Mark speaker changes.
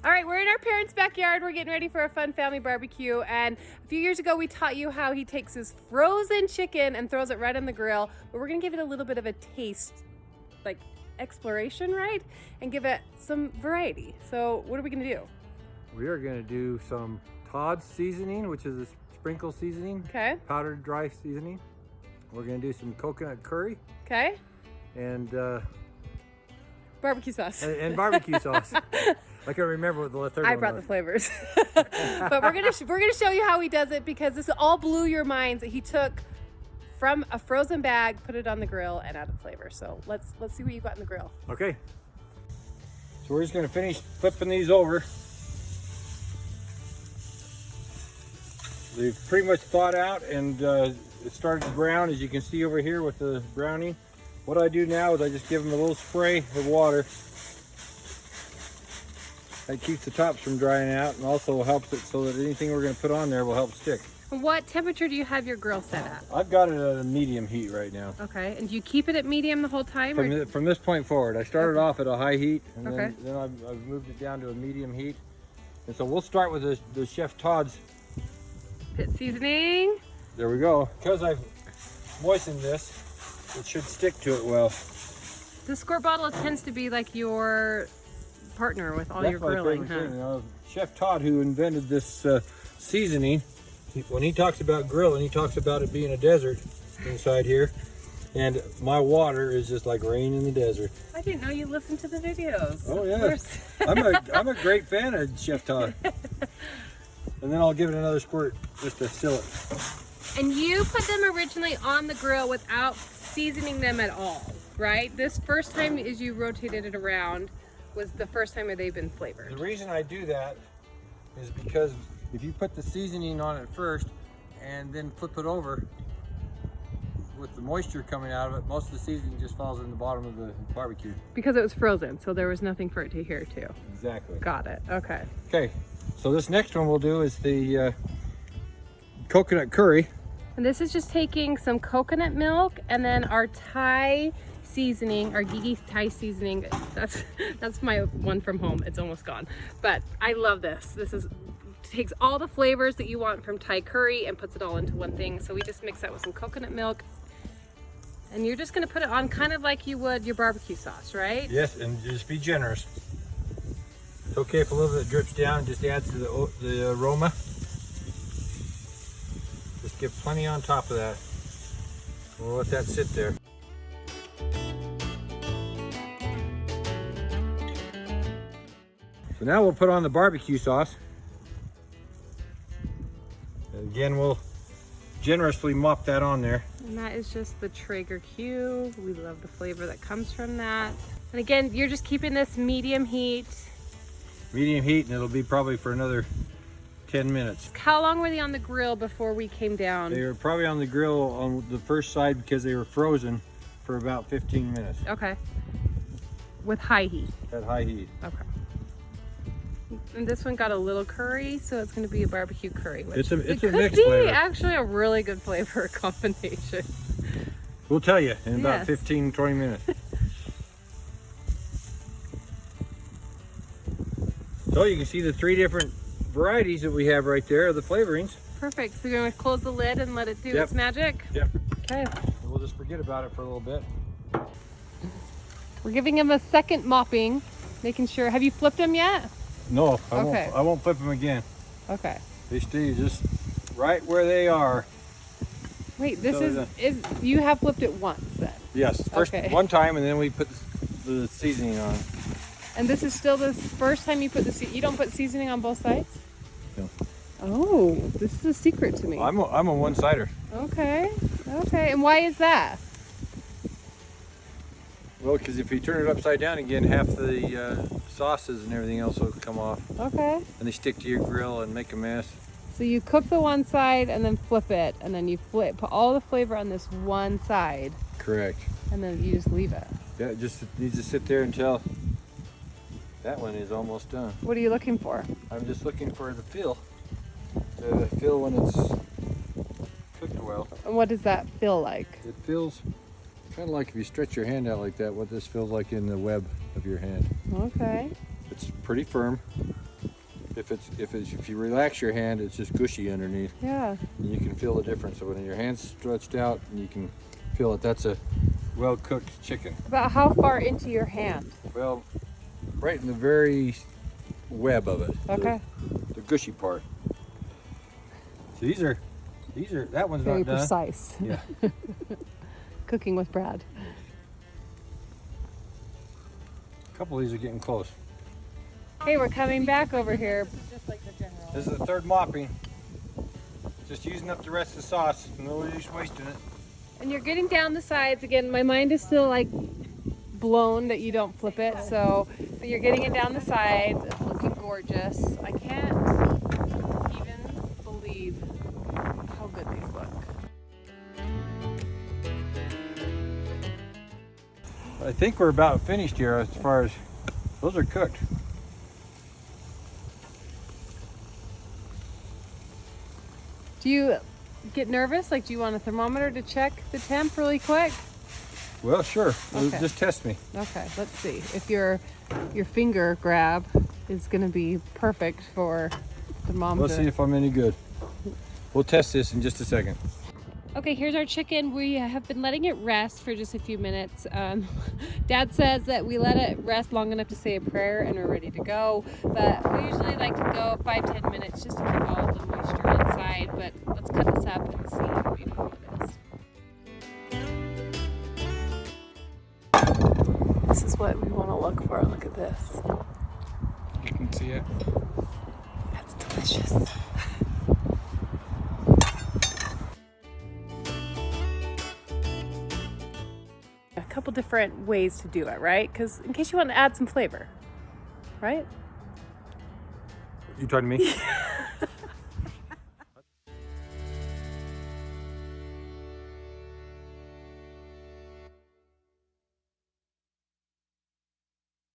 Speaker 1: All right, we're in our parents' backyard. We're getting ready for a fun family barbecue. And a few years ago, we taught you how he takes his frozen chicken and throws it right on the grill. But we're gonna give it a little bit of a taste, like exploration, right? And give it some variety. So what are we gonna do?
Speaker 2: We are gonna do some Todd Seasoning, which is a sprinkle seasoning.
Speaker 1: Okay.
Speaker 2: Powdered dry seasoning. We're gonna do some coconut curry.
Speaker 1: Okay.
Speaker 2: And
Speaker 1: barbecue sauce.
Speaker 2: And barbecue sauce. I can't remember what the third one
Speaker 1: I brought
Speaker 2: was.
Speaker 1: the flavors. But we're gonna show you how he does it, because this all blew your minds. He took from a frozen bag, put it on the grill, and added flavor. So let's see what you got in the grill.
Speaker 2: Okay. So we're just gonna finish flipping these over. They've pretty much thawed out, and it started to brown, as you can see over here with the browning. What I do now is I just give them a little spray of water. That keeps the tops from drying out, and also helps it so that anything we're going to put on there will help stick.
Speaker 1: What temperature do you have your grill set at?
Speaker 2: I've got it at a medium heat right now.
Speaker 1: Okay, and do you keep it at medium the whole time?
Speaker 2: From this point forward, I started off at a high heat, and
Speaker 1: okay.
Speaker 2: then I've moved it down to a medium heat. And so we'll start with the Chef Todd's
Speaker 1: pit seasoning.
Speaker 2: There we go. Because I've moistened this, it should stick to it well.
Speaker 1: The squirt bottle tends to be like your partner with all your grilling, huh?
Speaker 2: Thing, you know, Chef Todd, who invented this seasoning, when he talks about grilling, he talks about it being a desert inside here, and my water is just like rain in the desert.
Speaker 1: I didn't know you listened to the videos.
Speaker 2: Oh yeah, I'm a great fan of Chef Todd. And then I'll give it another squirt just to seal it.
Speaker 1: And you put them originally on the grill without seasoning them at all, right? This first time as you rotated it around was the first time they've been flavored.
Speaker 2: The reason I do that is because if you put the seasoning on it first and then flip it over, with the moisture coming out of it, most of the seasoning just falls in the bottom of the barbecue.
Speaker 1: Because it was frozen, so there was nothing for it to adhere to.
Speaker 2: Exactly.
Speaker 1: Got it, okay.
Speaker 2: Okay, so this next one we'll do is the coconut curry.
Speaker 1: And this is just taking some coconut milk and then our Thai seasoning, our Gigi Thai seasoning. That's my one from home. It's almost gone, but I love this. This takes all the flavors that you want from Thai curry and puts it all into one thing. So we just mix that with some coconut milk, and you're just going to put it on kind of like you would your barbecue sauce, right?
Speaker 2: Yes, and just be generous. It's okay if a little bit drips down, just adds to the aroma. Just give plenty on top of that. We'll let that sit there. So now we'll put on the barbecue sauce. And again, we'll generously mop that on there.
Speaker 1: And that is just the Traeger Q. We love the flavor that comes from that. And again, you're just keeping this medium heat.
Speaker 2: Medium heat, and it'll be probably for another 10 minutes.
Speaker 1: How long were they on the grill before we came down?
Speaker 2: They were probably on the grill on the first side because they were frozen for about 15 minutes.
Speaker 1: Okay. With high heat?
Speaker 2: At high heat.
Speaker 1: Okay. And this one got a little curry, so it's going to be a barbecue curry. Which
Speaker 2: It's a mixed
Speaker 1: be
Speaker 2: flavor.
Speaker 1: Actually a really good flavor combination.
Speaker 2: We'll tell you in about
Speaker 1: Yes.
Speaker 2: 15-20 minutes. So you can see the 3 different varieties that we have right there of the flavorings.
Speaker 1: Perfect. So you're going to close the lid and let it do
Speaker 2: Yep.
Speaker 1: its magic?
Speaker 2: Yep.
Speaker 1: Okay.
Speaker 2: We'll just forget about it for a little bit.
Speaker 1: We're giving him a second mopping, making sure. Have you flipped him yet?
Speaker 2: No,
Speaker 1: Okay.
Speaker 2: I won't flip them again.
Speaker 1: Okay.
Speaker 2: They stay just right where they are.
Speaker 1: Wait, this
Speaker 2: So
Speaker 1: is you have flipped it once then.
Speaker 2: Yes, first
Speaker 1: Okay.
Speaker 2: one time, and then we put the seasoning on.
Speaker 1: And this is still the first time you put you don't put seasoning on both sides?
Speaker 2: No.
Speaker 1: Oh, this is a secret to me.
Speaker 2: I'm a one-sider.
Speaker 1: Okay. Okay. And why is that?
Speaker 2: Well, because if you turn it upside down again, half the sauces and everything else will come off.
Speaker 1: Okay.
Speaker 2: And they stick to your grill and make a mess.
Speaker 1: So you cook the one side and then flip it, and then you put all the flavor on this one side,
Speaker 2: Correct.
Speaker 1: and then you just leave it.
Speaker 2: Yeah, it just needs to sit there until that one is almost done.
Speaker 1: What are you looking for?
Speaker 2: I'm just looking for the feel. The feel when it's cooked well.
Speaker 1: And what does that feel like?
Speaker 2: It feels kind of like if you stretch your hand out like that, what this feels like in the web of your hand.
Speaker 1: Okay.
Speaker 2: It's pretty firm. If you relax your hand, it's just gushy underneath.
Speaker 1: Yeah.
Speaker 2: And you can feel the difference. So when your hand's stretched out, you can feel it. That's a well-cooked chicken.
Speaker 1: About how far into your hand?
Speaker 2: Well, right in the very web of it.
Speaker 1: Okay.
Speaker 2: The gushy part. So these are, that one's
Speaker 1: Very
Speaker 2: not done.
Speaker 1: precise.
Speaker 2: Yeah.
Speaker 1: Cooking with Brad.
Speaker 2: A couple of these are getting close.
Speaker 1: Hey, we're coming back over here.
Speaker 2: This is the third mopping. Just using up the rest of the sauce. No use wasting it.
Speaker 1: And you're getting down the sides again. My mind is still like blown that you don't flip it. So, but you're getting it down the sides. It's looking gorgeous. I can't even believe how good these look.
Speaker 2: I think we're about finished here as far as those are cooked.
Speaker 1: Do you get nervous? Like, do you want a thermometer to check the temp really quick?
Speaker 2: Well, sure.
Speaker 1: Okay.
Speaker 2: Just test me.
Speaker 1: Okay, let's see if your finger grab is going to be perfect for thermometer.
Speaker 2: Let's see if I'm any good. We'll test this in just a second.
Speaker 1: Okay, here's our chicken. We have been letting it rest for just a few minutes. Dad says that we let it rest long enough to say a prayer and we're ready to go. But we usually like to go 5-10 minutes just to keep all of the moisture inside. But let's cut this up and see how beautiful it is. This is what we want to look for. Look at this.
Speaker 2: You can see it.
Speaker 1: That's delicious. A couple different ways to do it, right? Because in case you want to add some flavor, right?
Speaker 2: You talking to me?